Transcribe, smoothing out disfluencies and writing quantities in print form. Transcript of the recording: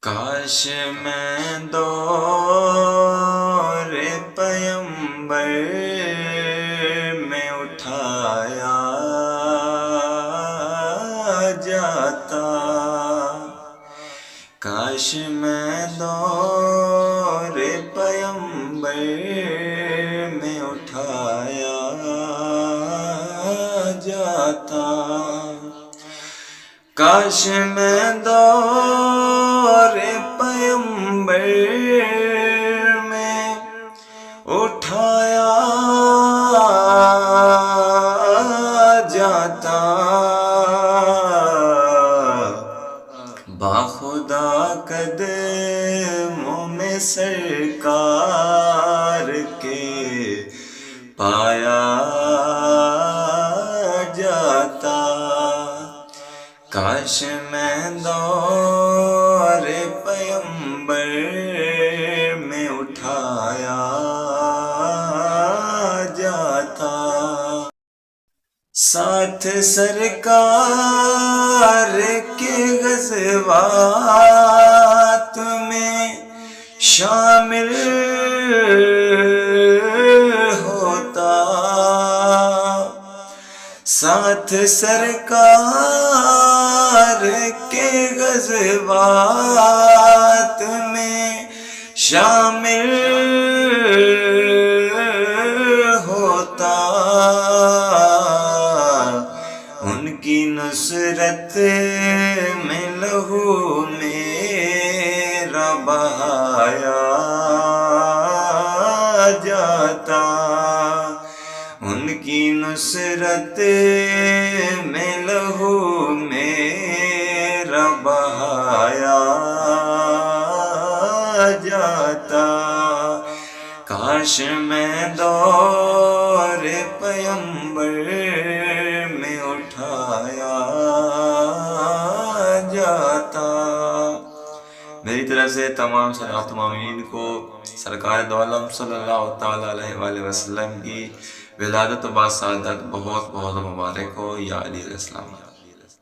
کاش میں دور پیمبر میں اٹھایا جاتا، کاش میں دور پیمبر میں اٹھایا جاتا، کاش میں دور پیمبر میں اٹھایا جاتا، باخدا قدموں میں سرکار کے پایا جاتا، کاش میں دور پیمبر میں اٹھایا جاتا، ساتھ سرکار کے غزوات میں شامل ہوتا، ساتھ سرکار کے غزوات میں شامل ہوتا، ان کی نصرت میں لہو میرا بہایا جاتا، ان کی نصرت میں لہو میرا بہایا جاتا، کاش میں دور پیمبر میں اٹھایا جاتا۔ میری طرف سے تمام تمامین کو سرکار دو عالم صلی اللہ تعالیٰ علیہ وآلہ وسلم کی ولادت و باسعادت بہت بہت مبارک ہو، یا علی علیہ السلام۔